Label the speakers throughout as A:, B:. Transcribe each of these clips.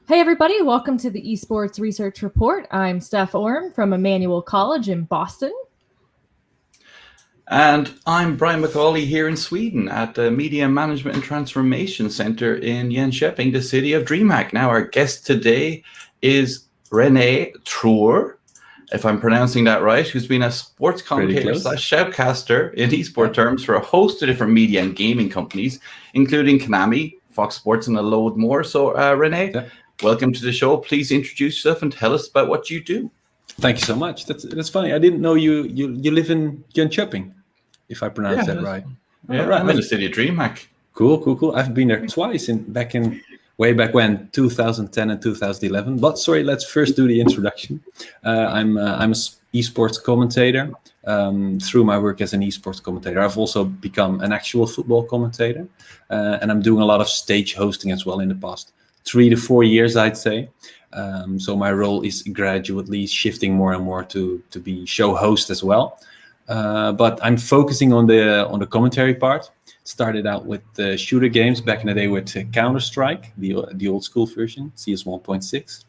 A: Hey everybody, welcome to the Esports Research Report. I'm Steph Orm from Emmanuel College in Boston.
B: And I'm Brian McCauley here in Sweden at the Media Management and Transformation Center in Jönköping, the city of DreamHack. Now our guest today is Rene Treur, if I'm pronouncing that right, who's been a sports commentator / shoutcaster in esport terms for a host of different media and gaming companies, including Konami, Fox Sports, and a load more. So Rene, welcome to the show. Please introduce yourself and tell us about what you do.
C: Thank you so much. That's funny. I didn't know you live in Jönköping, if I pronounced that right.
B: Yeah, right. I'm in the city of DreamHack.
C: Cool. I've been there twice way back when, 2010 and 2011. But sorry, let's first do the introduction. I'm an esports commentator. Through my work as an esports commentator, I've also become an actual football commentator, and I'm doing a lot of stage hosting as well in the past 3 to 4 years, I'd say. So my role is gradually shifting more and more to be show host as well. But I'm focusing on the commentary part. Started out with the shooter games back in the day with Counter-Strike, the old school version, CS 1.6.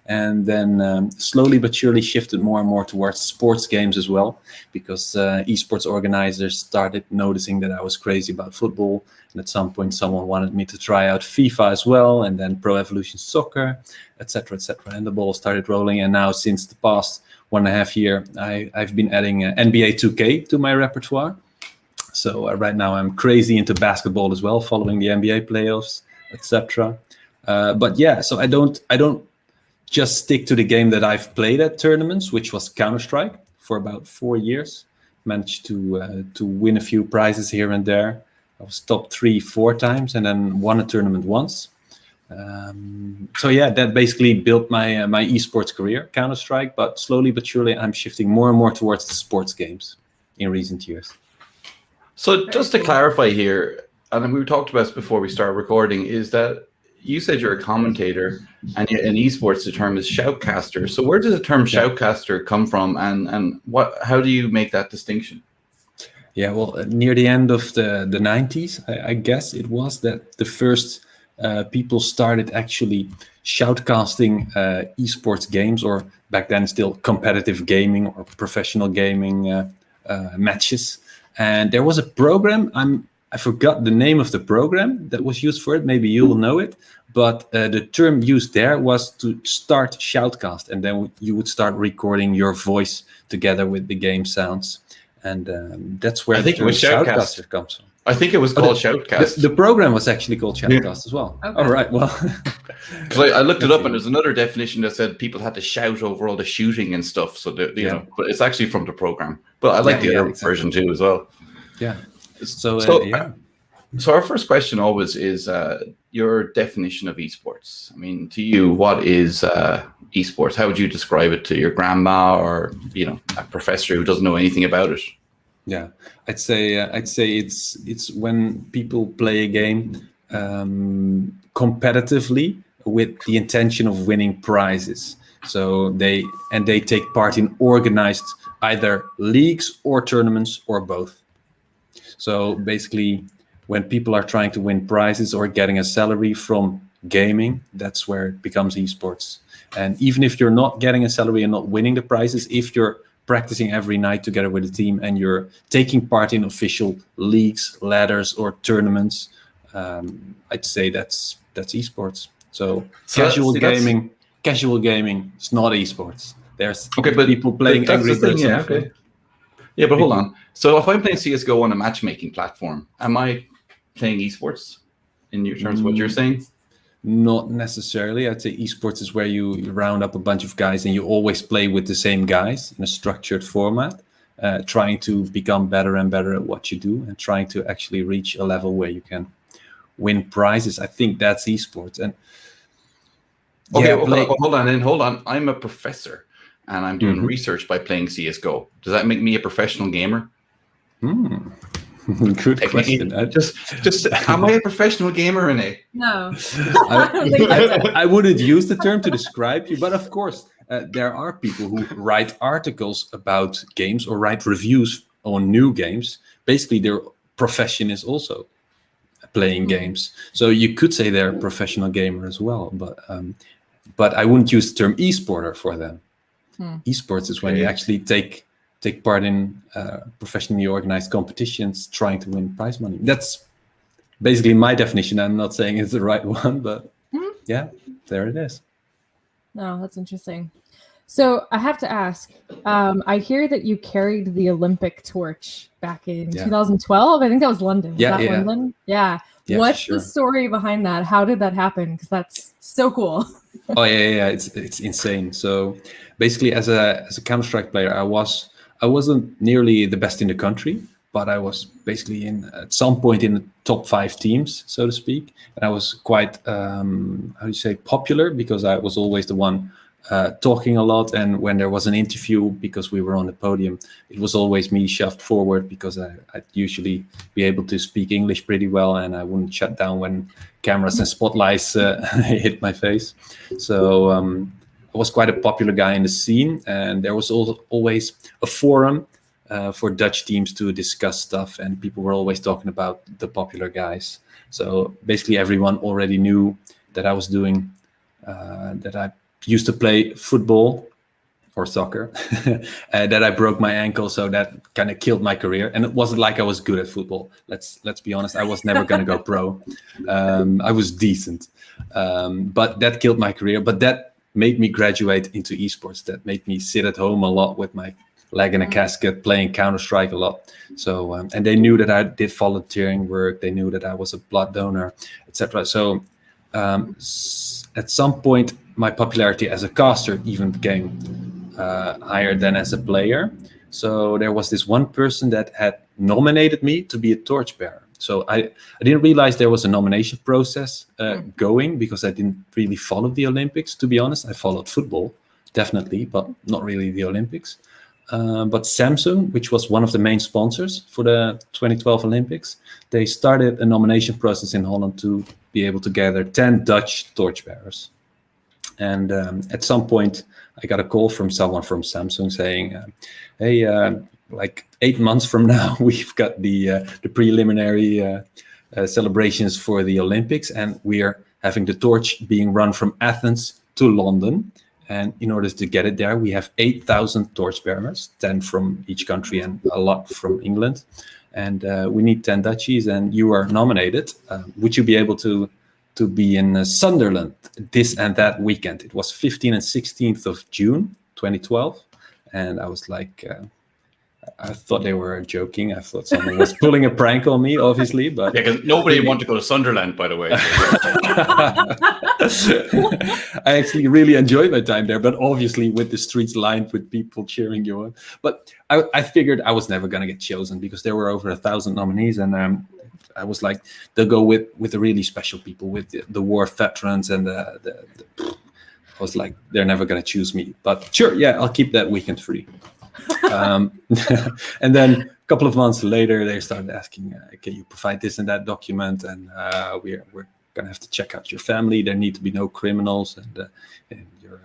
C: And then slowly but surely shifted more and more towards sports games as well, because esports organizers started noticing that I was crazy about football. And at some point, someone wanted me to try out FIFA as well, and then Pro Evolution Soccer, etc., etc. And the ball started rolling. And now, since the past 1.5 years, I've been adding NBA 2K to my repertoire. So right now, I'm crazy into basketball as well, following the NBA playoffs, etc. But yeah, so I don't just stick to the game that I've played at tournaments, which was Counter-Strike for about 4 years. Managed to win a few prizes here and there. I was top 3 4 times, and then won a tournament once. So yeah, that basically built my esports career, Counter-Strike. But slowly but surely, I'm shifting more and more towards the sports games in recent years.
B: So just to clarify here, and we talked about this before we started recording, is that you said you're a commentator, and in esports the term is shoutcaster. So where does the term shoutcaster come from, and how do you make that distinction?
C: Yeah, well, near the end of the 90s, I guess it was that the first people started actually shoutcasting esports games, or back then still competitive gaming or professional gaming matches. And there was a program, I forgot the name of the program that was used for it. Maybe you will know it. But the term used there was to start shoutcast. And then you would start recording your voice together with the game sounds. And that's where the term shoutcaster comes from.
B: I think it was called Shoutcast.
C: The program was actually called Shoutcast as well. Okay. All right, well.
B: Because I looked it up, and there's another definition that said people had to shout over all the shooting and stuff. So, you know, but it's actually from the program. But I like the other version too as well.
C: Yeah. So
B: our first question always is your definition of esports. I mean, to you, what is esports? How would you describe it to your grandma or, you know, a professor who doesn't know anything about it?
C: Yeah, I'd say it's when people play a game competitively with the intention of winning prizes. So they take part in organized either leagues or tournaments or both. So basically, when people are trying to win prizes or getting a salary from gaming, that's where it becomes esports. And even if you're not getting a salary and not winning the prizes, if you're practicing every night together with the team and you're taking part in official leagues, ladders, or tournaments, I'd say that's esports. So casual gaming is not esports. There's people playing Angry Birds.
B: Yeah, but hold on. So if I'm playing CSGO on a matchmaking platform, am I playing esports in your terms of what you're saying?
C: Not necessarily. I'd say esports is where you round up a bunch of guys and you always play with the same guys in a structured format, trying to become better and better at what you do and trying to actually reach a level where you can win prizes. I think that's esports. And
B: hold on. I'm a professor and I'm doing research by playing CSGO. Does that make me a professional gamer?
C: Good question.
B: Just am I a professional gamer, Rene?
A: No.
C: I wouldn't use the term to describe you, but of course, there are people who write articles about games or write reviews on new games. Basically, their profession is also playing games. So you could say they're a professional gamer as well, but I wouldn't use the term esporter for them. Esports is when you actually take part in professionally organized competitions trying to win prize money. That's basically my definition. I'm not saying it's the right one, but yeah, there it is.
A: No, that's interesting. So I have to ask, I hear that you carried the Olympic torch back in 2012. I think that was London. Was that London? Yeah. What's the story behind that? How did that happen? Because that's so cool.
C: Oh yeah. It's insane. So basically, as a Counter-Strike player, I wasn't nearly the best in the country, but I was basically at some point in the top 5 teams, so to speak. And I was quite popular, because I was always the one talking a lot, and when there was an interview, because we were on the podium, it was always me shoved forward, because I'd usually be able to speak English pretty well, and I wouldn't shut down when cameras and spotlights hit my face. So I was quite a popular guy in the scene, and there was always a forum for Dutch teams to discuss stuff, and people were always talking about the popular guys. So basically everyone already knew that I was doing that I used to play football or soccer, that I broke my ankle, so that kind of killed my career. And it wasn't like I was good at football. Let's be honest, I was never going to go pro. I was decent, but that killed my career. But that made me graduate into esports. That made me sit at home a lot with my leg in a casket, playing Counter-Strike a lot. So and they knew that I did volunteering work. They knew that I was a blood donor, etc. So at some point, my popularity as a caster even became higher than as a player. So there was this one person that had nominated me to be a Torchbearer. So I didn't realize there was a nomination process going, because I didn't really follow the Olympics, to be honest. I followed football, definitely, but not really the Olympics. But Samsung, which was one of the main sponsors for the 2012 Olympics, they started a nomination process in Holland to be able to gather 10 Dutch Torchbearers. And at some point, I got a call from someone from Samsung saying, hey, like 8 months from now, we've got the preliminary celebrations for the Olympics, and we are having the torch being run from Athens to London. And in order to get it there, we have 8,000 torchbearers, 10 from each country and a lot from England. And we need 10 Dutchies, and you are nominated. Would you be able to be in Sunderland this and that weekend? It was 15th and 16th of June, 2012. And I was like, I thought they were joking. I thought someone was pulling a prank on me, obviously. But
B: yeah, because nobody wanted to go to Sunderland, by the way.
C: I actually really enjoyed my time there, but obviously with the streets lined with people cheering you on. But I figured I was never going to get chosen, because there were over 1,000 nominees, and I was like, they'll go with the really special people, with the war veterans, and I was like, they're never going to choose me. But sure, yeah, I'll keep that weekend free. And then a couple of months later, they started asking, can you provide this and that document? And we're going to have to check out your family. There need to be no criminals, and your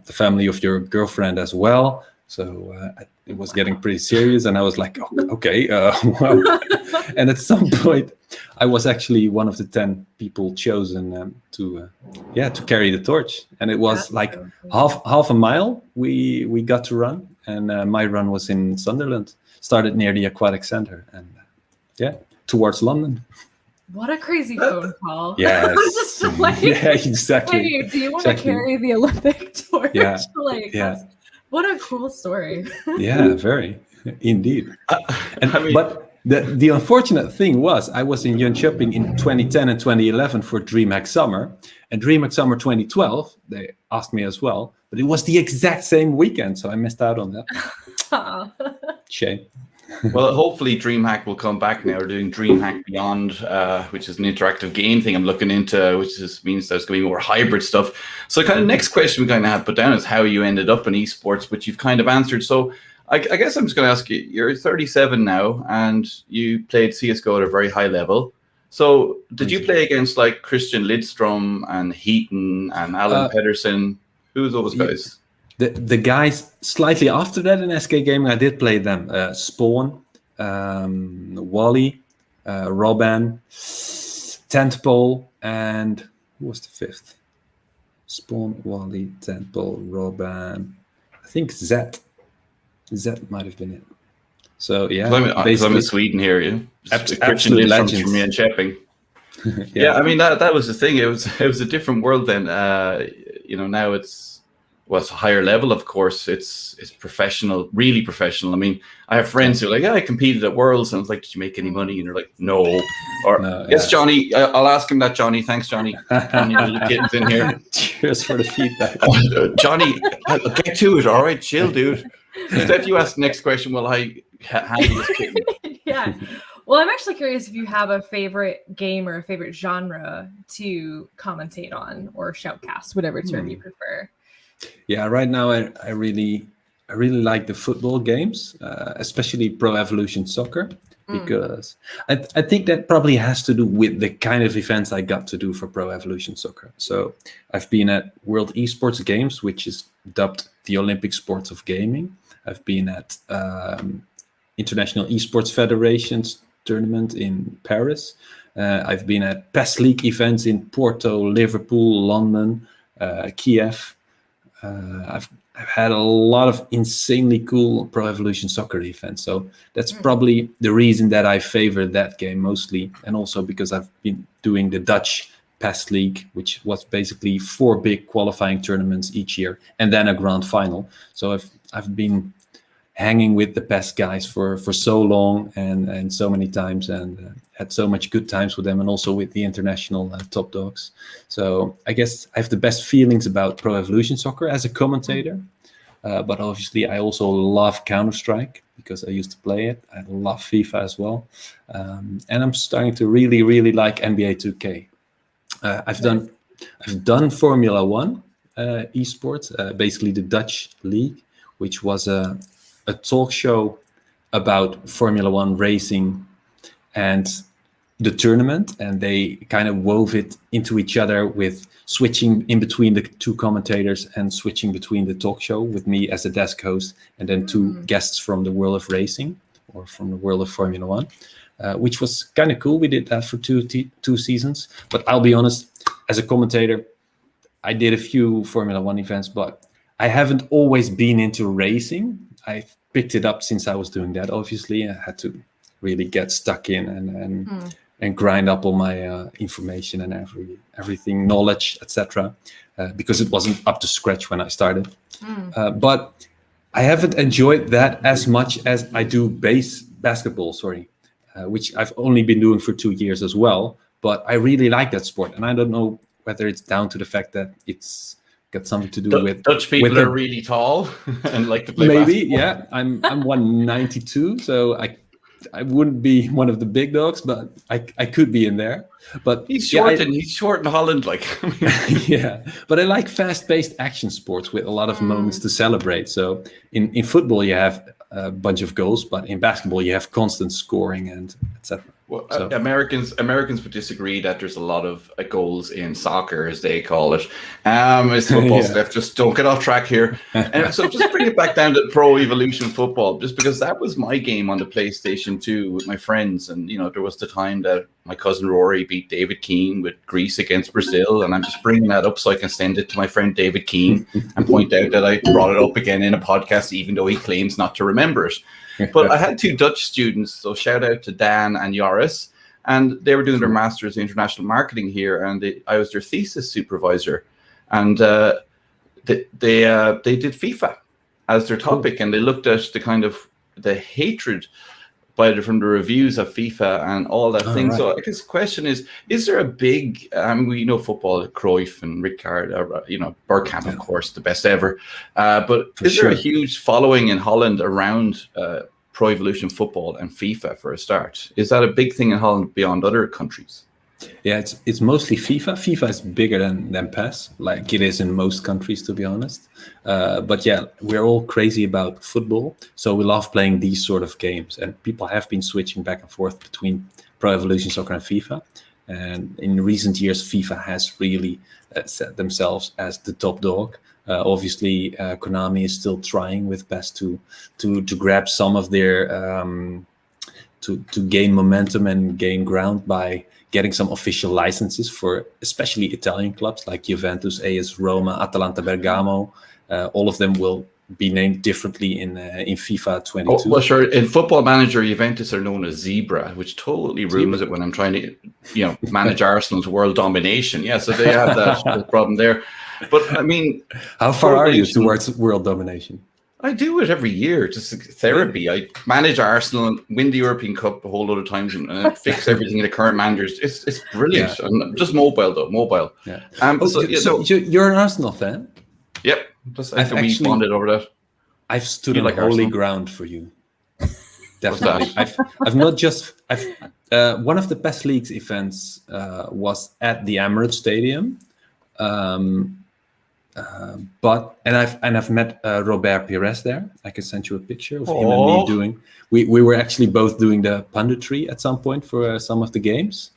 C: the family of your girlfriend as well. So it was getting pretty serious, and I was like, oh, okay. Wow. And at some point, I was actually one of the 10 people chosen to carry the torch. And it was like half a mile we got to run, and my run was in Sunderland. Started near the aquatic center, and towards London.
A: What a crazy phone call.
C: Yeah.
A: Just like,
C: yeah, exactly.
A: Hey, do you want to carry the Olympic torch?
C: Yeah.
A: What a cool story.
C: Yeah, very, indeed. But the unfortunate thing was, I was in Jönköping in 2010 and 2011 for DreamHack Summer, and DreamHack Summer 2012, they asked me as well, but it was the exact same weekend, so I missed out on that. Shame.
B: Well, hopefully DreamHack will come back now. We're doing DreamHack Beyond, which is an interactive game thing I'm looking into, which means there's going to be more hybrid stuff. So kind of next question we kind of have put down is how you ended up in esports, which you've kind of answered. So I guess I'm just going to ask you, you're 37 now, and you played CSGO at a very high level. So did you play against like Christian Lidstrom and Heaton and Alan Pedersen? Who's those guys?
C: The guys slightly after that in SK Gaming, I did play them. Spawn, Wally, Robben, Tentpole, and who was the fifth? Spawn, Wally, Tentpole, Robben. I think Zet. Zet might have been it. So yeah,
B: because I'm in Sweden here. Yeah,
C: absolute legends
B: from Jönköping. Yeah, I mean that was the thing. It was a different world then. Now it's a higher level. Of course, it's professional, really professional. I mean, I have friends who are like, I competed at Worlds, and I was like, did you make any money? And they're like, no. Or yes, Johnny. I'll ask him that, Johnny. Thanks, Johnny. Johnny, little kittens in here.
C: Cheers for the feedback,
B: Johnny. Get to it. All right, chill, dude. Steph, you ask the next question while I handle this kitten.
A: Yeah. Well, I'm actually curious if you have a favorite game or a favorite genre to commentate on or shoutcast, whatever term you prefer.
C: Yeah, right now I really like the football games, especially Pro Evolution Soccer, because I think that probably has to do with the kind of events I got to do for Pro Evolution Soccer. So I've been at World Esports Games, which is dubbed the Olympic Sports of Gaming. I've been at International Esports Federation's tournament in Paris. I've been at PES League events in Porto, Liverpool, London, Kiev. I've had a lot of insanely cool Pro Evolution Soccer events. So that's probably the reason that I favor that game mostly. And also because I've been doing the Dutch PES League, which was basically 4 big qualifying tournaments each year and then a grand final. So I've been hanging with the PES guys for so long and so many times, and had so much good times with them, and also with the international top dogs. So I guess I have the best feelings about Pro Evolution Soccer as a commentator. But obviously I also love Counter-Strike because I used to play it. I love FIFA as well. And I'm starting to really, really like NBA 2K. I've done Formula 1 esports, basically the Dutch league, which was a talk show about Formula 1 racing and the tournament, and they kind of wove it into each other with switching in between the 2 commentators and switching between the talk show with me as a desk host and then 2 guests from the world of racing or from the world of Formula 1, which was kind of cool. We did that for two seasons, but I'll be honest, as a commentator, I did a few Formula 1 events, but I haven't always been into racing. I picked it up since I was doing that. Obviously, I had to really get stuck in and grind up all my information and everything, knowledge, etc., because it wasn't up to scratch when I started. But I haven't enjoyed that as much as I do basketball, which I've only been doing for 2 years as well. But I really like that sport, and I don't know whether it's down to the fact that it's got something to do with
B: Dutch people are really tall and like to play
C: maybe
B: basketball.
C: Yeah, I'm 192, so I wouldn't be one of the big dogs, but I could be in there. But
B: he's short, he's short in Holland, like.
C: Yeah, but I like fast-paced action sports with a lot of moments to celebrate. So in football you have a bunch of goals, but in basketball you have constant scoring and etc.
B: Well, Americans would disagree that there's a lot of goals in soccer, as they call it. It's football stuff. Just don't get off track here. And so just bring it back down to Pro Evolution Football, just because that was my game on the PlayStation 2 with my friends. And, there was the time that my cousin Rory beat David Keane with Greece against Brazil. And I'm just bringing that up so I can send it to my friend David Keane and point out that I brought it up again in a podcast, even though he claims not to remember it. But I had 2 Dutch students, so shout out to Dan and Joris, and they were doing their Masters in International Marketing here, and I was their thesis supervisor, and they did FIFA as their topic, and they looked at the kind of the hatred from the reviews of FIFA and all that thing. Right. So I guess the question is there a big, we know football, Cruyff and Rijkaard, Bergkamp, of course, the best ever. But is there a huge following in Holland around Pro Evolution Football and FIFA for a start? Is that a big thing in Holland beyond other countries?
C: Yeah, it's mostly FIFA. FIFA is bigger than PES, like it is in most countries, to be honest. But yeah, we're all crazy about football, so we love playing these sort of games. And people have been switching back and forth between Pro Evolution Soccer and FIFA. And in recent years, FIFA has really set themselves as the top dog. Obviously, Konami is still trying with PES to grab some of their to gain momentum and gain ground by getting some official licenses for especially Italian clubs like Juventus, AS Roma, Atalanta Bergamo. All of them will be named differently in FIFA 22.
B: Oh, well, sure. In Football Manager, Juventus are known as Zebra, which totally ruins it when I'm trying to, manage Arsenal's world domination. Yeah, so they have that problem there. But I mean,
C: how far are you towards world domination?
B: I do it every year, just therapy. I manage Arsenal, win the European Cup a whole lot of times, and fix everything in the current managers. It's brilliant. Yeah. I'm just mobile though, mobile.
C: Yeah. So you're an Arsenal fan?
B: Yep. We bonded over that.
C: I've stood on holy ground for you. Definitely. I've not just. One of the best leagues events was at the Emirates Stadium. I've met Robert Pires there. I can send you a picture of him and me doing. We were actually both doing the punditry at some point for some of the games,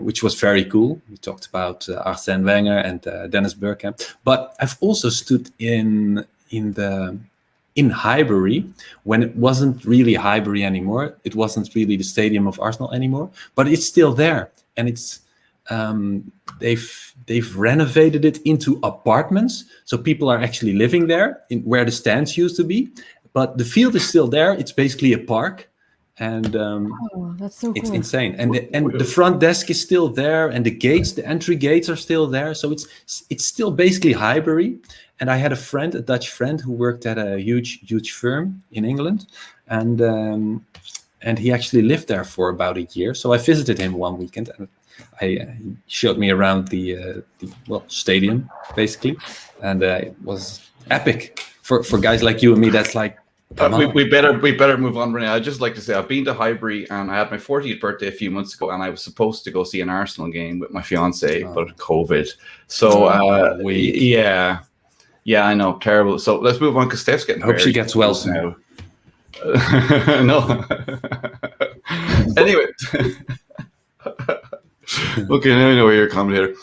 C: which was very cool. We talked about Arsene Wenger and Dennis Bergkamp. But I've also stood in Highbury when it wasn't really Highbury anymore. It wasn't really the stadium of Arsenal anymore, but it's still there, and it's. They've renovated it into apartments, so people are actually living there in where the stands used to be, but the field is still there. It's basically a park, and
A: that's so
C: it's
A: cool.
C: Insane. And the front desk is still there, and the entry gates are still there. So it's still basically Highbury. And I had a Dutch friend, who worked at a huge firm in England, and he actually lived there for about a year. So I visited him one weekend, and he showed me around the stadium basically, and it was epic for guys like you and me. That's like
B: we better move on, Rene. I'd just like to say I've been to Highbury, and I had my 40th birthday a few months ago, and I was supposed to go see an Arsenal game with my fiance, but COVID. So yeah, I know, terrible. So let's move on because Steph's getting.
C: Hope she gets well soon.
B: Now. No. Anyway. Okay, now I know where you're a commentator.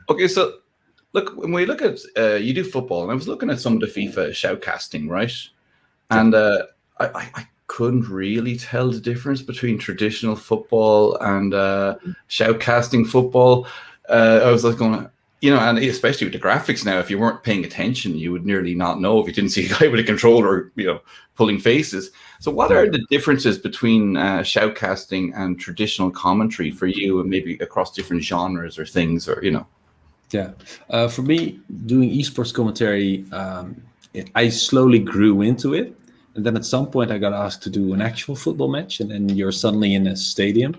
B: Okay, so look, when we look at you do football, and I was looking at some of the FIFA shoutcasting, right? And I couldn't really tell the difference between traditional football and shoutcasting football. I was like going, and especially with the graphics now, if you weren't paying attention, you would nearly not know if you didn't see a guy with a controller, pulling faces. So what are the differences between shoutcasting and traditional commentary for you, and maybe across different genres or things, or
C: Yeah, for me, doing esports commentary, I slowly grew into it. And then at some point I got asked to do an actual football match, and then you're suddenly in a stadium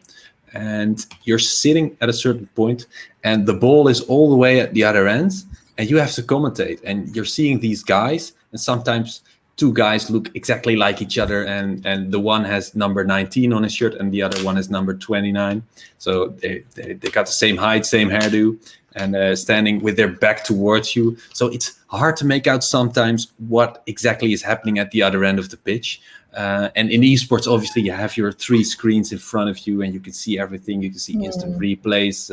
C: and you're sitting at a certain point and the ball is all the way at the other end and you have to commentate, and you're seeing these guys, and sometimes two guys look exactly like each other, and the one has number 19 on his shirt and the other one is number 29. So they got the same height, same hairdo, and standing with their back towards you. So it's hard to make out sometimes what exactly is happening at the other end of the pitch. And in esports, obviously, you have your 3 screens in front of you and you can see everything. You can see instant replays.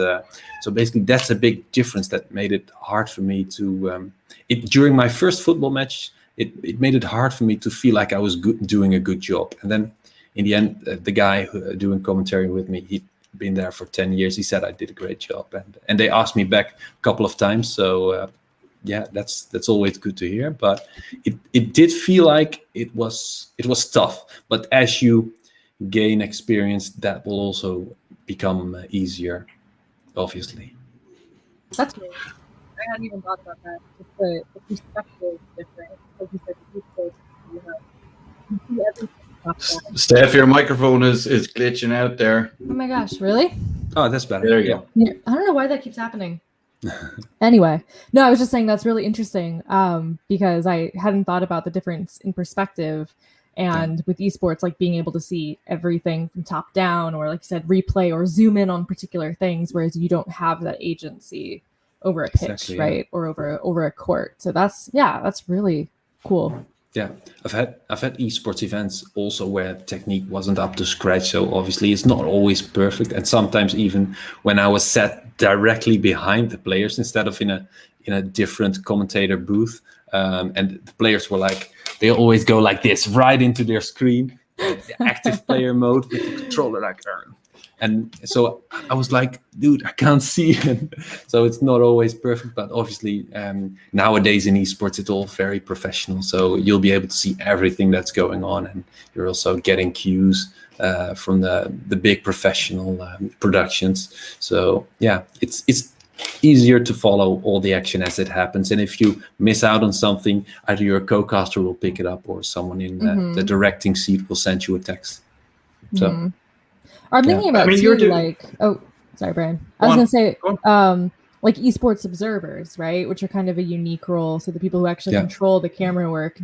C: So basically, that's a big difference that made it hard for me to... during my first football match, it made it hard for me to feel like I was doing a good job. And then in the end, the guy doing commentary with me, he'd been there for 10 years. He said I did a great job. And they asked me back a couple of times. So that's always good to hear. But it did feel like it was tough. But as you gain experience, that will also become easier, obviously.
A: That's great. I hadn't even thought about that. Just the perspective difference. Like you said, you see everything.
B: Steph, your microphone is glitching out there.
A: Oh my gosh, really?
C: Oh, that's better.
B: There you go.
A: Yeah, I don't know why that keeps happening. Anyway, no, I was just saying that's really interesting because I hadn't thought about the difference in perspective, and with esports, like being able to see everything from top down, or like you said, replay or zoom in on particular things, whereas you don't have that agency over a pitch, right? Or over a court. So that's really cool.
C: Yeah, I've had esports events also where technique wasn't up to scratch. So obviously it's not always perfect, and sometimes even when I was sat directly behind the players instead of in a different commentator booth, and the players were like, they always go like this right into their screen. the active player mode with the controller, like. And so I was like, dude, I can't see him. So it's not always perfect, but obviously nowadays in esports, it's all very professional. So you'll be able to see everything that's going on, and you're also getting cues from the big professional productions. So yeah, it's easier to follow all the action as it happens. And if you miss out on something, either your co-caster will pick it up or someone in the directing seat will send you a text. So.
A: I'm thinking about sorry, Brian. I was going to say, like esports observers, right? Which are kind of a unique role. So the people who actually control the camera work.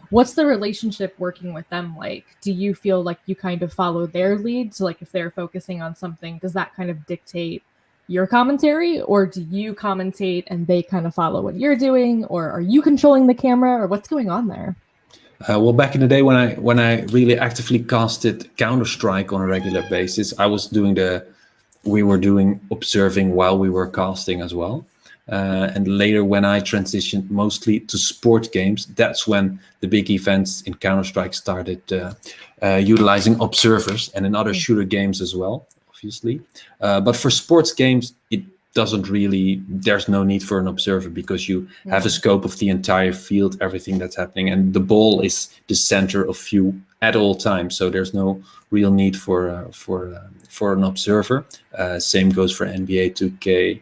A: What's the relationship working with them like? Do you feel like you kind of follow their lead? So like if they're focusing on something, does that kind of dictate your commentary, or do you commentate and they kind of follow what you're doing, or are you controlling the camera, or what's going on there?
C: Well, back in the day when I really actively casted Counter-Strike on a regular basis, we were doing observing while we were casting as well. And later when I transitioned mostly to sport games, that's when the big events in Counter-Strike started utilizing observers, and in other shooter games as well, obviously. But for sports games, there's no need for an observer, because you have a scope of the entire field, everything that's happening, and the ball is the center of view at all times. So there's no real need for an observer. Same goes for NBA 2K.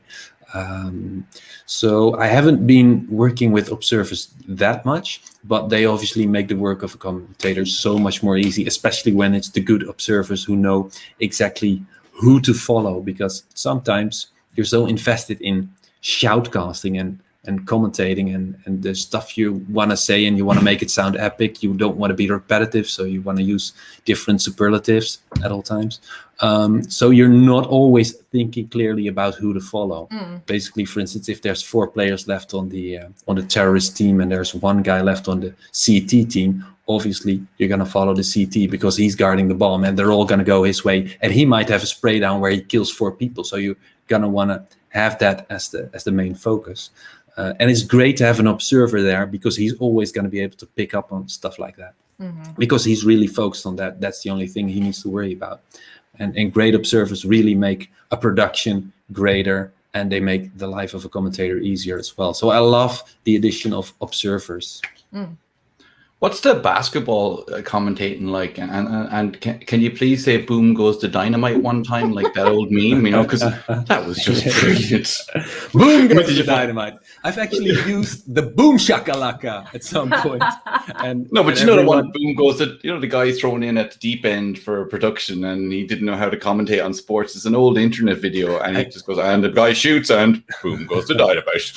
C: So I haven't been working with observers that much, but they obviously make the work of a commentator so much more easy, especially when it's the good observers who know exactly who to follow, because sometimes you're so invested in shoutcasting and commentating and the stuff you want to say, and you want to make it sound epic. You don't want to be repetitive, so you want to use different superlatives at all times. So you're not always thinking clearly about who to follow. Basically, for instance, if there's 4 players left on the terrorist team and there's 1 guy left on the CT team, obviously you're going to follow the CT because he's guarding the bomb, and they're all going to go his way, and he might have a spray down where he kills 4 people. So you're going to want to have that as the main focus. And it's great to have an observer there, because he's always going to be able to pick up on stuff like that, because he's really focused on that. That's the only thing he needs to worry about. And great observers really make a production greater, and they make the life of a commentator easier as well. So I love the addition of observers.
B: What's the basketball commentating like? And can you please say "boom goes the dynamite" one time, like that old meme? Because that was just brilliant.
C: Boom goes the dynamite. I've actually used the boom shakalaka at some point.
B: But you know the one boom goes to, the guy thrown in at the deep end for production, and he didn't know how to commentate on sports. It's an old internet video, and he just goes, and the guy shoots, and boom goes the dynamite.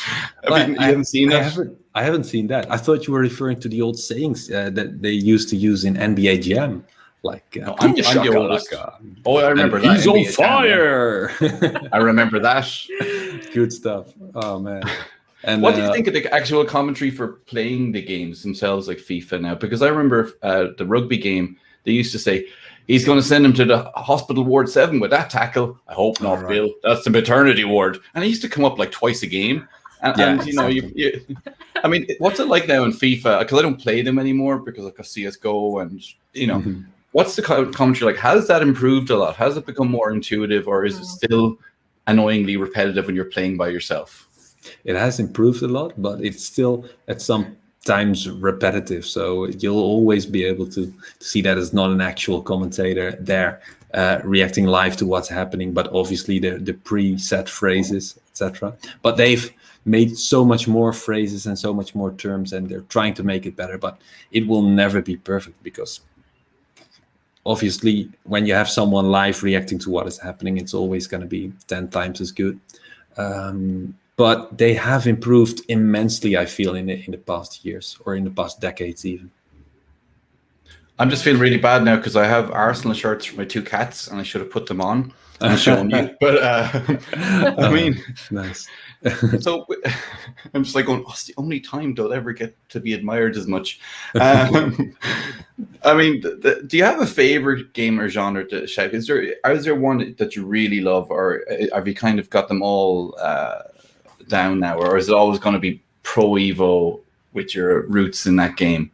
B: You haven't seen that?
C: I haven't seen that. I thought you were referring to the old sayings that they used to use in NBA Jam. Like,
B: I'm the oldest. Oh, I remember that.
C: He's on fire.
B: I remember that.
C: Good stuff. Oh, man.
B: And what do you think of the actual commentary for playing the games themselves, like FIFA now? Because I remember the rugby game, they used to say, he's going to send him to the hospital ward 7 with that tackle. I hope not, right. Bill. That's the maternity ward. And he used to come up like twice a game. And you I mean, what's it like now in FIFA? Because I don't play them anymore because of CSGO and, what's the commentary like? Has that improved a lot? Has it become more intuitive, or is it still annoyingly repetitive when you're playing by yourself?
C: It has improved a lot, but it's still at some times repetitive. So you'll always be able to see that it's not an actual commentator there reacting live to what's happening, but obviously the preset phrases, etc. But they've made so much more phrases and so much more terms, and they're trying to make it better, but it will never be perfect, because obviously when you have someone live reacting to what is happening, it's always going to be 10 times as good. But they have improved immensely, I feel, in the past years, or in the past decades even.
B: I'm just feeling really bad now because I have Arsenal shirts for my 2 cats, and I should have put them on and shown you. But I mean,
C: nice.
B: So I'm just like going, it's the only time they'll ever get to be admired as much. I mean, do you have a favorite game or genre to shout? Is there one that you really love, or have you kind of got them all down now, or is it always going to be Pro Evo with your roots in that game?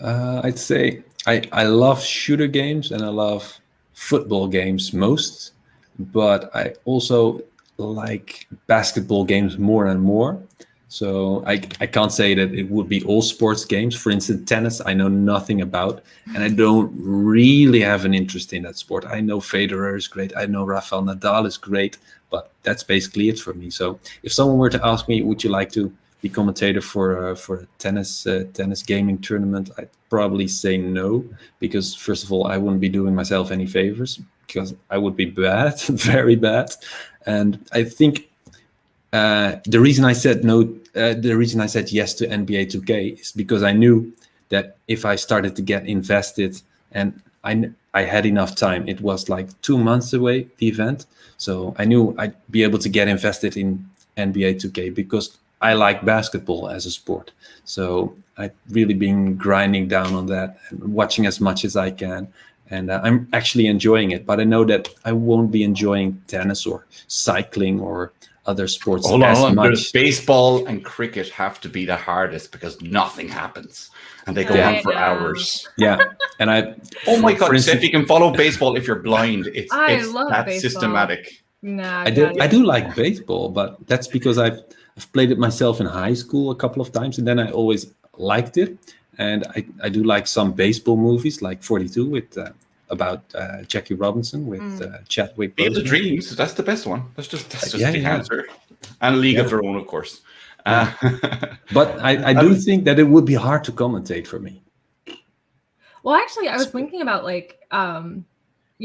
C: I'd say I love shooter games and I love football games most, but I also like basketball games more and more. So I can't say that it would be all sports games. For instance, tennis, I know nothing about, and I don't really have an interest in that sport. I know Federer is great. I know Rafael Nadal is great, but that's basically it for me. So if someone were to ask me, would you like to be commentator for a tennis gaming tournament, I'd probably say no, because first of all, I wouldn't be doing myself any favors, because I would be bad, very bad. And I think the reason I said no, the reason I said yes to NBA 2K is because I knew that if I started to get invested, and I had enough time. It was like 2 months away, the event, so I knew I'd be able to get invested in NBA 2K because I like basketball as a sport. So I've really been grinding down on that and watching as much as I can. And I'm actually enjoying it. But I know that I won't be enjoying tennis or cycling or other sports as much.
B: There's baseball and cricket have to be the hardest because nothing happens. And they go on for hours.
C: Yeah. And
B: oh my God, if you can follow baseball if you're blind, it's that
A: baseball.
B: Systematic.
A: Nah,
C: I do like baseball, but that's because I've played it myself in high school a couple of times, and then I always liked it. And I do like some baseball movies, like 42 with about Jackie Robinson with Chadwick Boseman.
B: Field of Dreams, that's the best one. That's just the answer. And League of Their Own, of course.
C: But I do think that it would be hard to commentate for me.
A: Well, actually, I was thinking about like, and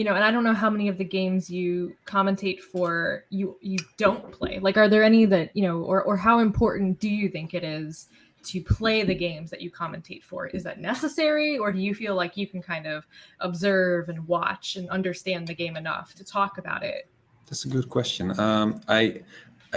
A: I don't know how many of the games you commentate for you don't play. Like, are there any that, or how important do you think it is to play the games that you commentate for? Is that necessary, or do you feel like you can kind of observe and watch and understand the game enough to talk about it?
C: That's a good question. I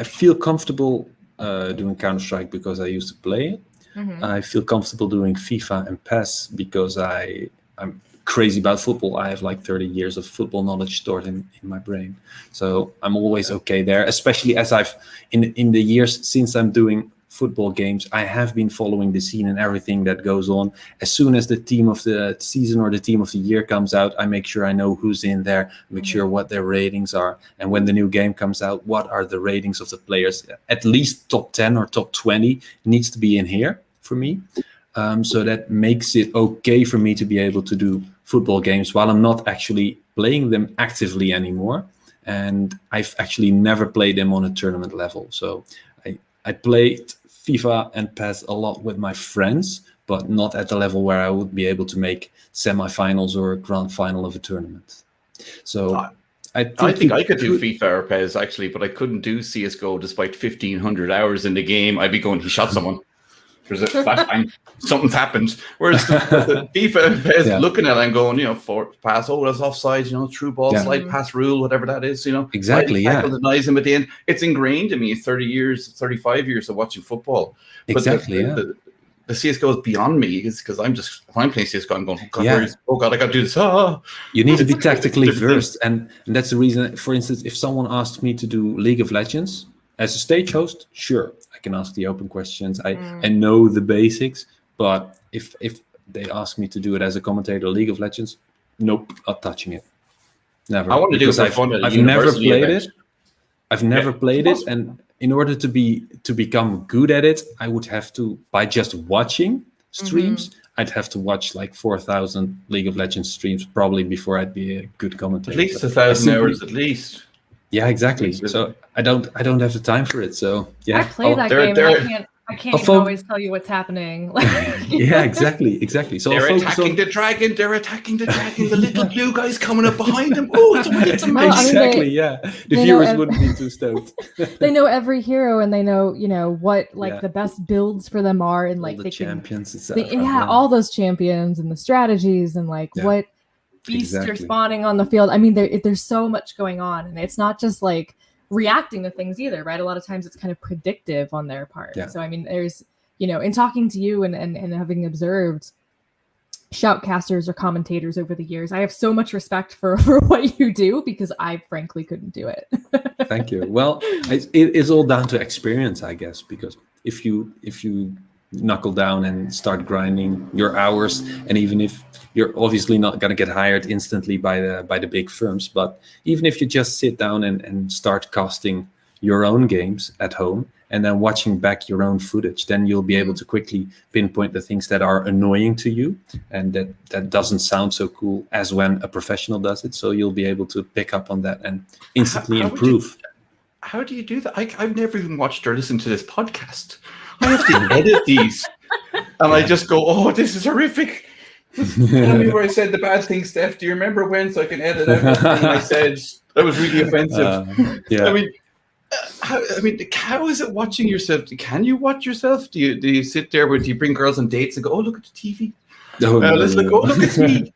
C: feel comfortable doing Counter-Strike because I used to play it. Mm-hmm. I feel comfortable doing FIFA and PES because I'm crazy about football. I have like 30 years of football knowledge stored in my brain. So I'm always okay there, especially as I've, in the years since I'm doing football games, I have been following the scene and everything that goes on. As soon as the team of the season or the team of the year comes out, I make sure I know who's in there, make sure what their ratings are. And when the new game comes out, what are the ratings of the players? At least top 10 or top 20 needs to be in here for me. So that makes it okay for me to be able to do football games while I'm not actually playing them actively anymore. And I've actually never played them on a tournament level. So I played FIFA and PES a lot with my friends, but not at the level where I would be able to make semifinals or a grand final of a tournament. So I think
B: I could do FIFA or PES actually, but I couldn't do CSGO despite 1,500 hours in the game. I'd be going, he shot someone. There's a flashbang. Something's happened. Whereas the FIFA and PES looking at it and going, for pass, that's offside, through ball, slide pass rule, whatever that is,
C: Exactly,
B: denies him at the end. It's ingrained in me 30 years, 35 years of watching football. But the CSGO is beyond me because I'm playing CSGO, I'm going, oh God, I got to do this.
C: You need to be tactically versed. And that's the reason, for instance, if someone asked me to do League of Legends as a stage host, sure, I can ask the open questions. I know the basics, but if they ask me to do it as a commentator, League of Legends, nope, not touching it. Never.
B: I want to do it for fun.
C: I've never played it. I've never played it, and in order to become good at it, I would have to, by just watching streams, I'd have to watch like 4,000 League of Legends streams probably before I'd be a good commentator.
B: At least 1,000 hours, at least.
C: Yeah, exactly. So I don't have the time for it. So yeah,
A: I play that game. And I can't always tell you what's happening.
C: Yeah, exactly. So
B: they're attacking the dragon. The little blue guy's coming up behind them. Oh, it's amazing.
C: Exactly. Yeah, the viewers wouldn't be too stoked.
A: They know every hero, and they know what the best builds for them are, and like
C: all the champions.
A: All those champions and the strategies, and what beasts are spawning on the field. I mean, there's so much going on, and it's not just like reacting to things either, right? A lot of times it's kind of predictive on their part. Yeah. So I mean, there's in talking to you and having observed shoutcasters or commentators over the years, I have so much respect for what you do, because I frankly couldn't do it. Thank
C: you. Well, it is all down to experience, I guess, because if you knuckle down and start grinding your hours. And even if you're obviously not going to get hired instantly by the big firms, but even if you just sit down and start casting your own games at home and then watching back your own footage, then you'll be able to quickly pinpoint the things that are annoying to you and that doesn't sound so cool as when a professional does it. So you'll be able to pick up on that and instantly improve.
B: How do you do that? I've never even watched or listened to this podcast. I have to edit these. And I just go, oh, this is horrific. Tell me where I said the bad thing, Steph. Do you remember when? So I can edit out everything I said. That was really offensive.
C: Yeah.
B: I mean, how is it watching yourself? Can you watch yourself? Do you sit there do you bring girls on dates and go, oh, look at the TV?
C: No,
B: let's look, oh, look at me.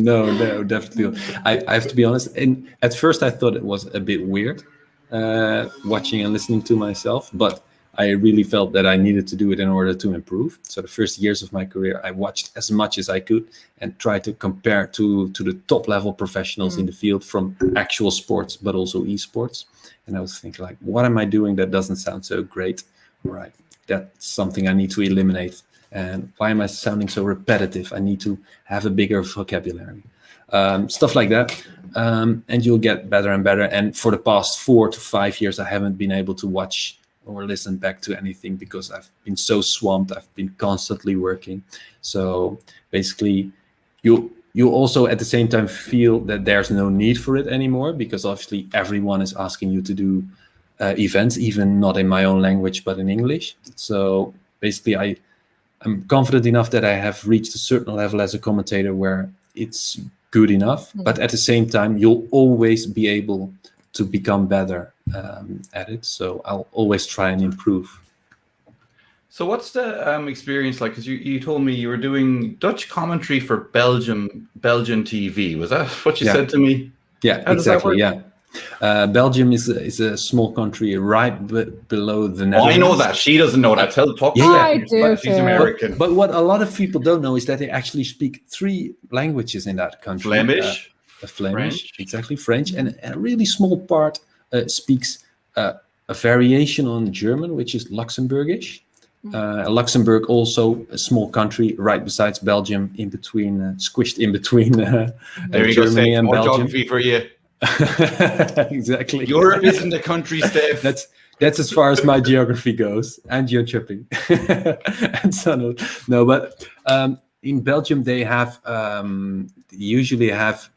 C: No, definitely. I have to be honest. And at first I thought it was a bit weird watching and listening to myself, but I really felt that I needed to do it in order to improve. So the first years of my career, I watched as much as I could and tried to compare to the top level professionals in the field from actual sports, but also esports. And I was thinking like, what am I doing that doesn't sound so great? Right, that's something I need to eliminate. And why am I sounding so repetitive? I need to have a bigger vocabulary. Stuff like that. And you'll get better and better. And for the past 4 to 5 years, I haven't been able to watch or listen back to anything because I've been so swamped. I've been constantly working. So basically, you also at the same time feel that there's no need for it anymore because obviously everyone is asking you to do events, even not in my own language, but in English. So basically, I'm confident enough that I have reached a certain level as a commentator where it's good enough. But at the same time, you'll always be able to become better at it. So I'll always try and improve.
B: So what's the experience like? Because you told me you were doing Dutch commentary for Belgian TV. Was that what you said to me?
C: Yeah, exactly. Yeah. Belgium is a small country right below the Netherlands.
B: I know that. She doesn't know that. Talk.
A: I do.
B: She's American.
C: But what a lot of people don't know is that they actually speak 3 languages in that country.
B: Flemish.
C: French, exactly, French, and a really small part speaks a variation on German, which is Luxembourgish. Luxembourg, also a small country right besides Belgium, in between, squished in between Germany and Belgium.
B: Geography for you.
C: Exactly.
B: Europe isn't a country, Steph.
C: That's as far as my geography goes, and geochipping. And so no, but in Belgium they have usually have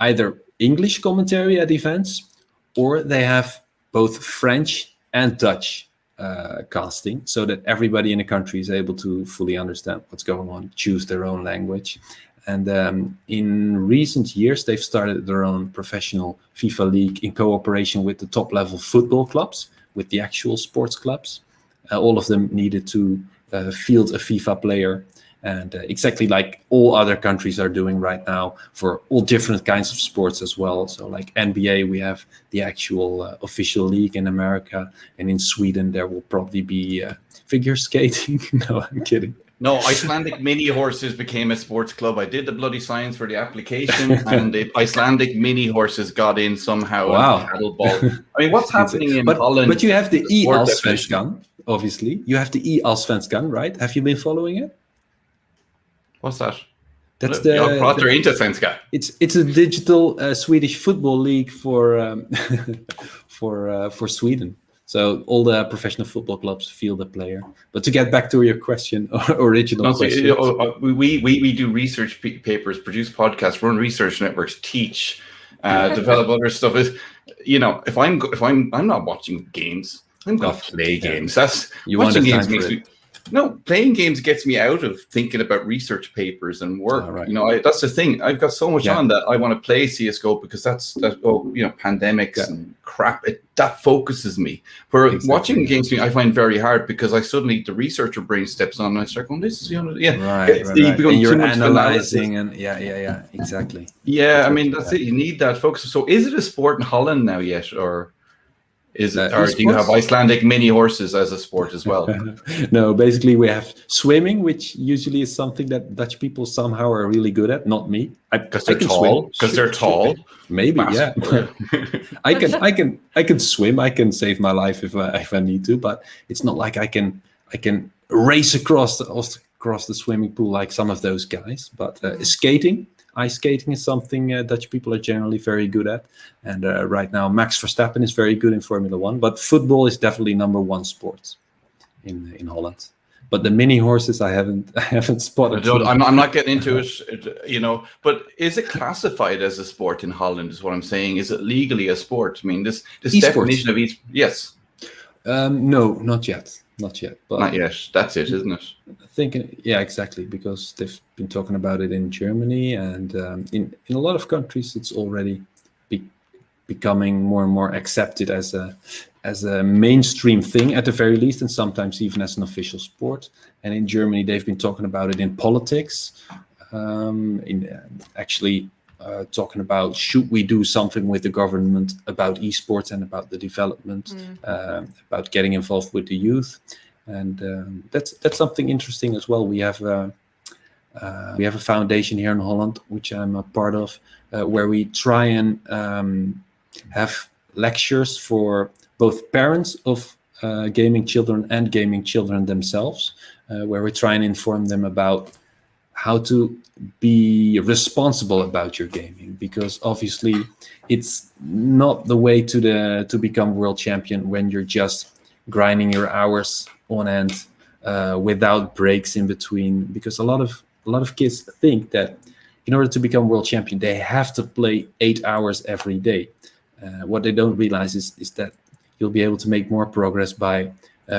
C: either English commentary at events, or they have both French and Dutch casting, so that everybody in the country is able to fully understand what's going on, choose their own language. And in recent years, they've started their own professional FIFA league in cooperation with the top level football clubs, with the actual sports clubs. All of them needed to field a FIFA player. And exactly like all other countries are doing right now for all different kinds of sports as well. So like NBA, we have the actual official league in America. And in Sweden, there will probably be figure skating. No, I'm kidding.
B: No, Icelandic mini horses became a sports club. I did the bloody science for the application, and the Icelandic mini horses got in somehow.
C: Wow.
B: Paddleball. I mean, what's happening in Holland?
C: But you have the E-Allsvenskan, obviously. You have the E-Allsvenskan, right? Have you been following it?
B: What's that?
C: That's It's a digital Swedish football league for Sweden. So all the professional football clubs field a player. But to get back to your question, original question.
B: We do research papers, produce podcasts, run research networks, teach, develop other stuff. If I'm not watching games, I'm going to play games. That's watching games makes me. No, playing games gets me out of thinking about research papers and work.
C: Oh, right.
B: That's the thing. I've got so much on that I want to play CS:GO because pandemics and crap. That focuses me. For watching games, I find very hard because the researcher brain steps on and I start going, "This is
C: right. And you're analyzing and exactly.
B: Yeah, I mean that's it. You need that focus. So, is it a sport in Holland now yet, or? Is it, or do you have Icelandic mini horses as a sport as well?
C: No, basically we have swimming, which usually is something that Dutch people somehow are really good at. Not me,
B: because they're tall. Because they're tall.
C: Maybe, yeah. I can swim. I can save my life if I need to, but it's not like I can race across the swimming pool like some of those guys. But skating, ice skating is something Dutch people are generally very good at. And right now, Max Verstappen is very good in Formula 1. But football is definitely number one sport in Holland. But the mini horses, I haven't spotted.
B: I'm not getting into it, But is it classified as a sport in Holland? Is what I'm saying. Is it legally a sport? I mean, this definition of yes.
C: No, not yet. But
B: not yet. That's it, isn't it?
C: Yeah, exactly. Because they've been talking about it in Germany, and in a lot of countries, it's already becoming more and more accepted as a mainstream thing at the very least, and sometimes even as an official sport. And in Germany, they've been talking about it in politics, talking about should we do something with the government about esports and about the development, about getting involved with the youth. And that's something interesting as well. We have a foundation here in Holland, which I'm a part of, where we try and have lectures for both parents of gaming children and gaming children themselves, where we try and inform them about how to be responsible about your gaming, because obviously it's not the way to become world champion when you're just grinding your hours on end without breaks in between. Because a lot of kids think that in order to become world champion, they have to play 8 hours every day. What they don't realize is that you'll be able to make more progress by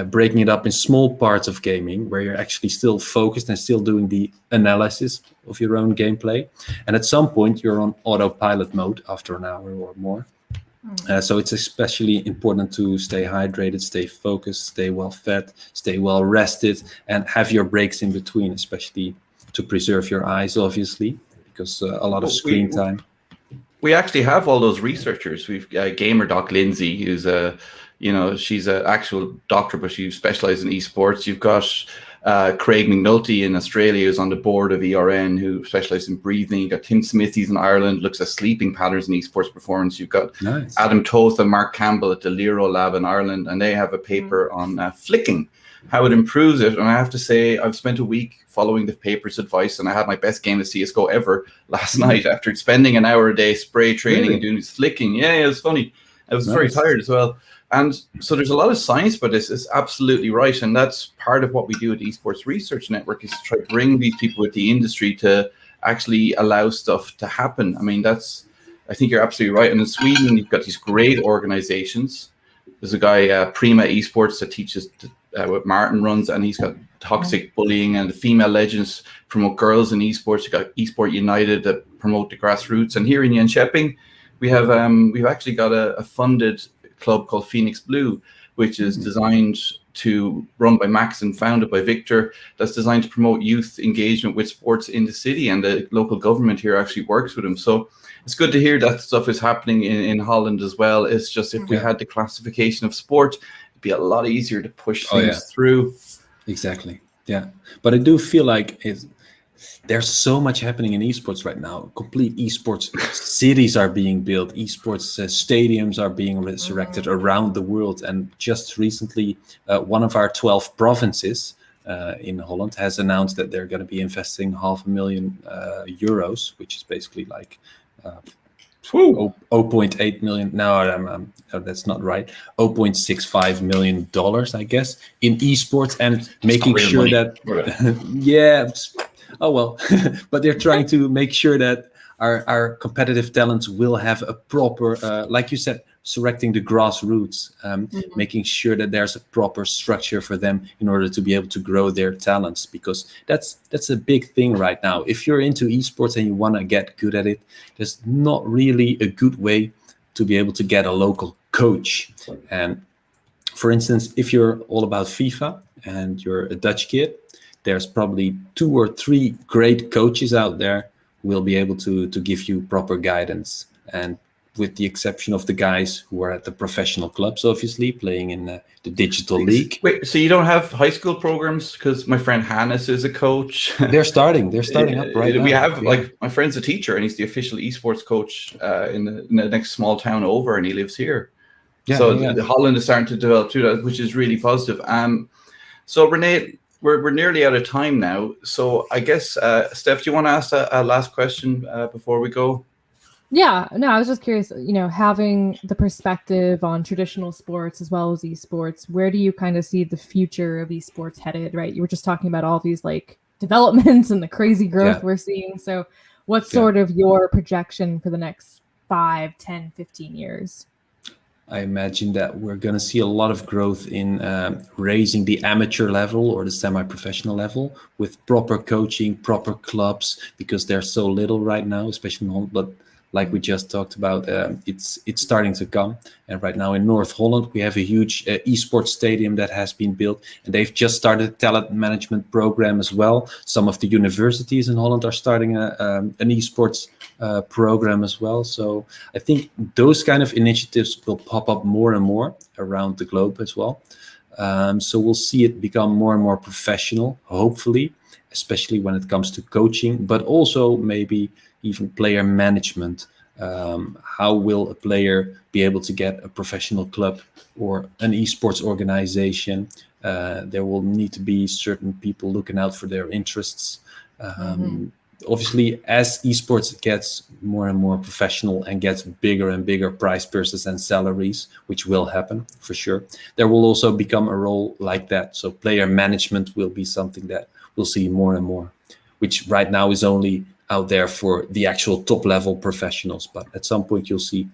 C: breaking it up in small parts of gaming, where you're actually still focused and still doing the analysis of your own gameplay. And at some point, you're on autopilot mode after an hour or more. So it's especially important to stay hydrated, stay focused, stay well fed, stay well rested, and have your breaks in between, especially to preserve your eyes, obviously, because a lot of screen time.
B: We actually have all those researchers. We've Gamer Doc Lindsay, who's she's an actual doctor, but she specializes in esports. You've got Craig McNulty in Australia, who's on the board of ERN, who specializes in breathing. You've got Tim Smithies in Ireland, looks at sleeping patterns in esports performance. You've got Adam Toth and Mark Campbell at the Lero Lab in Ireland, and they have a paper on flicking, how it improves it. And I have to say, I've spent a week following the paper's advice, and I had my best game of CSGO ever last night after spending an hour a day spray training and doing this flicking. Yeah, it was funny. I was very tired as well. And so there's a lot of science, but this is absolutely right. And that's part of what we do at the Esports Research Network, is to try to bring these people with the industry to actually allow stuff to happen. I mean, I think you're absolutely right. And in Sweden, you've got these great organizations. There's a guy, Prima Esports, that teaches what Martin runs, and he's got toxic bullying, and the female legends promote girls in esports. You've got Esport United that promote the grassroots. And here in Jönköping, we've actually got a funded club called Phoenix Blue, which is designed to run by Max and founded by Victor. That's designed to promote youth engagement with sports in the city, and the local government here actually works with them. So it's good to hear that stuff is happening in Holland as well. It's just if we had the classification of sport, it'd be a lot easier to push things through.
C: Exactly. Yeah. But I do feel like there's so much happening in esports right now. Complete esports cities are being built. Esports stadiums are being resurrected around the world. And just recently, one of our 12 provinces in Holland has announced that they're going to be investing €500,000, which is basically like 0.8 million. No, that's not right. $0.65 million, I guess, in esports, and making sure that oh well, but they're trying to make sure that our competitive talents will have a proper, like you said, selecting the grassroots, making sure that there's a proper structure for them in order to be able to grow their talents, because that's a big thing right now. If you're into esports and you want to get good at it, there's not really a good way to be able to get a local coach. And for instance, if you're all about FIFA and you're a Dutch kid, there's probably 2 or 3 great coaches out there who will be able to give you proper guidance. And with the exception of the guys who are at the professional clubs, obviously, playing in the digital league.
B: Wait, so you don't have high school programs? Because my friend Hannes is a coach.
C: They're starting up right now.
B: We have, like, my friend's a teacher, and he's the official esports coach in the next small town over, and he lives here. Holland is starting to develop too, which is really positive. So Rene, we're nearly out of time now. So I guess, Steph, do you want to ask a last question before we go?
A: Yeah, no, I was just curious, having the perspective on traditional sports as well as esports, where do you kind of see the future of esports headed, right? You were just talking about all these like developments and the crazy growth we're seeing. So what's sort of your projection for the next 5, 10, 15 years?
C: I imagine that we're going to see a lot of growth in raising the amateur level or the semi-professional level with proper coaching, proper clubs, because there's so little right now, especially in Holland. But like we just talked about, it's starting to come. And right now in North Holland, we have a huge esports stadium that has been built. And they've just started a talent management program as well. Some of the universities in Holland are starting an esports program as well. So I think those kind of initiatives will pop up more and more around the globe as well. So we'll see it become more and more professional, hopefully, especially when it comes to coaching, but also maybe even player management. How will a player be able to get a professional club or an esports organization? There will need to be certain people looking out for their interests. Obviously, as esports gets more and more professional and gets bigger and bigger prize purses and salaries, which will happen for sure, there will also become a role like that. So player management will be something that we'll see more and more, which right now is only out there for the actual top level professionals. But at some point you'll see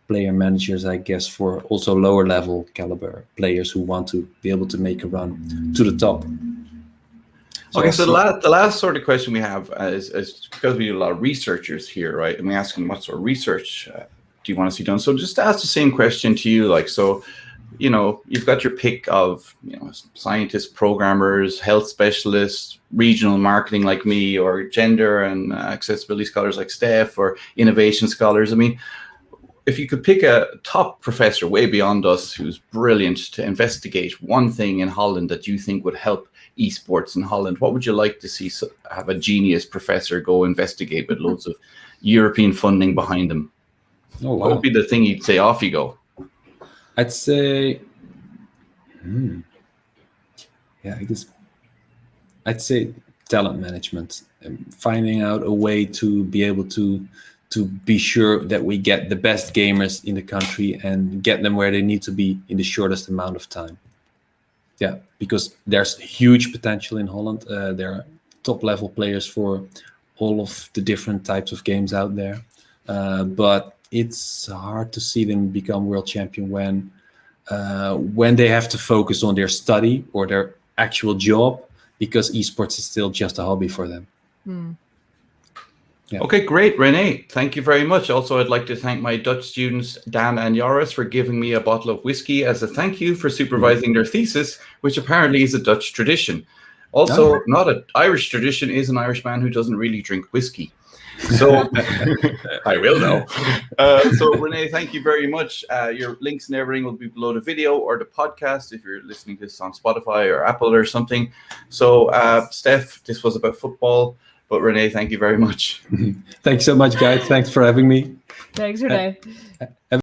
C: player managers, I guess, for also lower level caliber players who want to be able to make a run to the top.
B: Okay, so the last sort of question we have is because we do a lot of researchers here, right? And we ask them what sort of research do you want to see done? So just to ask the same question to you, like, so, you've got your pick of, scientists, programmers, health specialists, regional marketing like me, or gender and accessibility scholars like Steph, or innovation scholars. I mean, if you could pick a top professor way beyond us who's brilliant to investigate one thing in Holland that you think would help esports in Holland, what would you like to see have a genius professor go investigate with loads of European funding behind them? Oh, wow. What would be the thing you'd say, off you go?
C: I'd say, I'd say talent management, finding out a way to be able to be sure that we get the best gamers in the country and get them where they need to be in the shortest amount of time. Yeah, because there's huge potential in Holland. There are top level players for all of the different types of games out there. But it's hard to see them become world champion when they have to focus on their study or their actual job, because esports is still just a hobby for them.
B: Yeah. Okay, great, Rene. Thank you very much. Also, I'd like to thank my Dutch students, Dan and Joris, for giving me a bottle of whiskey as a thank you for supervising their thesis, which apparently is a Dutch tradition. Also, not an Irish tradition is an Irishman who doesn't really drink whiskey. So I will know. So Rene, thank you very much. Your links and everything will be below the video or the podcast if you're listening to this on Spotify or Apple or something. So Steph, this was about football, but Rene, thank you very much.
C: Thanks so much, guys. Thanks for having me.
A: Thanks, Rene.
D: Have